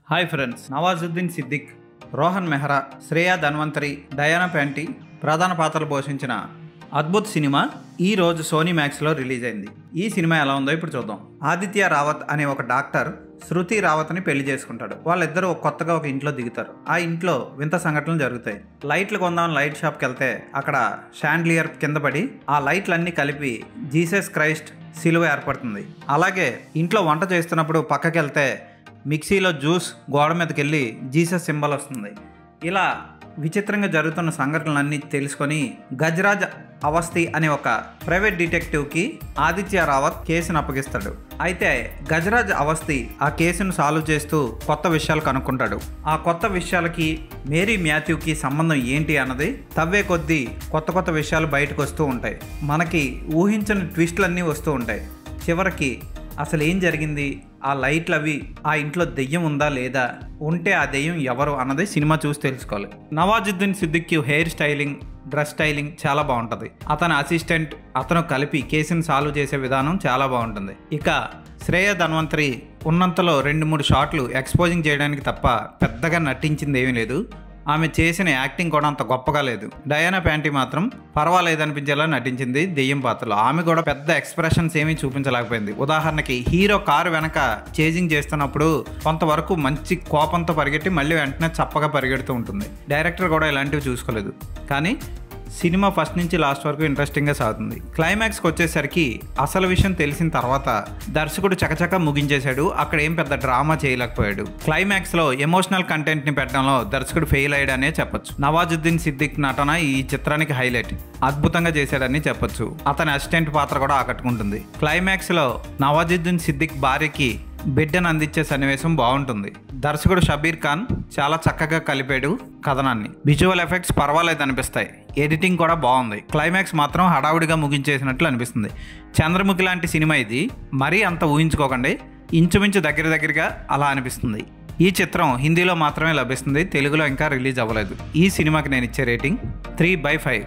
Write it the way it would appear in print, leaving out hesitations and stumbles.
Hi friends, Nawazuddin Siddiqui, Rohan Mehra, Shreya Dhanvantari, Diana Penty ప్రధాన పాత్రలు పోషించిన అద్భుత సినిమా ఈ రోజు సోనీ మ్యాక్స్లో రిలీజ్ అయింది. ఈ సినిమా ఎలా ఉందో ఇప్పుడు చూద్దాం. ఆదిత్య రావత్ అనే ఒక డాక్టర్ శృతి రావత్ని పెళ్లి చేసుకుంటాడు. వాళ్ళిద్దరూ కొత్తగా ఒక ఇంట్లో దిగుతారు. ఆ ఇంట్లో వింత సంఘటనలు జరుగుతాయి. లైట్లు కొందామని లైట్ షాప్కి వెళ్తే అక్కడ షాండ్లియర్ కింద పడి ఆ లైట్లన్నీ కలిపి జీసస్ క్రైస్ట్ సిలువ ఏర్పడుతుంది. అలాగే ఇంట్లో వంట చేస్తున్నప్పుడు పక్కకి వెళ్తే మిక్సీలో జ్యూస్ గోడ మీదకి వెళ్ళి జీసస్ సింబల్ వస్తుంది. ఇలా విచిత్రంగా జరుగుతున్న సంఘటనలన్నీ తెలుసుకొని గజరాజ్ అవస్థి అనే ఒక ప్రైవేట్ డిటెక్టివ్కి ఆదిత్య రావత్ కేసును అప్పగిస్తాడు. అయితే గజరాజ్ అవస్థి ఆ కేసును సాల్వ్ చేస్తూ కొత్త విషయాలు కనుక్కుంటాడు. ఆ కొత్త విషయాలకి మేరీ మాథ్యూకి సంబంధం ఏంటి అన్నది తవ్వే కొద్దీ కొత్త కొత్త విషయాలు బయటకు వస్తూ ఉంటాయి. మనకి ఊహించని ట్విస్టులన్నీ వస్తూ ఉంటాయి. చివరికి అసలు ఏం జరిగింది, ఆ లైట్లు అవి ఆ ఇంట్లో దెయ్యం ఉందా లేదా, ఉంటే ఆ దెయ్యం ఎవరు అన్నది సినిమా చూసి తెలుసుకోవాలి. Nawazuddin Siddiqui hair styling, dress styling చాలా బాగుంటుంది. అతని అసిస్టెంట్ అతను కలిపి కేసుని సాల్వ్ చేసే విధానం చాలా బాగుంటుంది. ఇక శ్రేయా ధన్వంతరి ఉన్నంతలో 2-3 షాట్లు ఎక్స్పోజింగ్ చేయడానికి తప్ప పెద్దగా నటించింది ఏమీ లేదు. ఆమె చేసిన యాక్టింగ్ కూడా అంత గొప్పగా లేదు. డయానా ప్యాంటీ మాత్రం పర్వాలేదనిపించేలా నటించింది దెయ్యం పాత్రలో. ఆమె కూడా పెద్ద ఎక్స్ప్రెషన్స్ ఏమీ చూపించలేకపోయింది. ఉదాహరణకి హీరో కారు వెనక చేజింగ్ చేస్తున్నప్పుడు కొంతవరకు మంచి కోపంతో పరిగెట్టి మళ్ళీ వెంటనే చప్పగా పరిగెడుతూ ఉంటుంది. డైరెక్టర్ కూడా ఇలాంటివి చూసుకోలేదు. కానీ సినిమా ఫస్ట్ నుంచి లాస్ట్ వరకు ఇంట్రెస్టింగ్గా సాగుతుంది. క్లైమాక్స్కి వచ్చేసరికి అసలు విషయం తెలిసిన తర్వాత దర్శకుడు చకచక ముగించేశాడు. అక్కడ ఏం పెద్ద డ్రామా చేయలేకపోయాడు. క్లైమాక్స్లో ఎమోషనల్ కంటెంట్ని పెట్టడంలో దర్శకుడు ఫెయిల్ అయ్యాడనే చెప్పొచ్చు. నవాజుద్దీన్ సిద్దిక్ నటన ఈ చిత్రానికి హైలైట్. అద్భుతంగా చేశాడని చెప్పొచ్చు. అతని అసిస్టెంట్ పాత్ర కూడా ఆకట్టుకుంటుంది. క్లైమాక్స్లో నవాజుద్దీన్ సిద్దిక్ భార్యకి బిడ్డను అందించే సన్నివేశం బాగుంటుంది. దర్శకుడు షబీర్ ఖాన్ చాలా చక్కగా కలిపాడు కథనాన్ని. విజువల్ ఎఫెక్ట్స్ పర్వాలేదు అనిపిస్తాయి. ఎడిటింగ్ కూడా బాగుంది. క్లైమాక్స్ మాత్రం హడావుడిగా ముగించేసినట్లు అనిపిస్తుంది. చంద్రముఖి లాంటి సినిమా ఇది. మరీ అంత ఊహించుకోకండి. ఇంచుమించు దగ్గరగా అలా అనిపిస్తుంది. ఈ చిత్రం హిందీలో మాత్రమే లభిస్తుంది. తెలుగులో ఇంకా రిలీజ్ అవ్వలేదు. ఈ సినిమాకి నేను ఇచ్చే రేటింగ్ 3/5.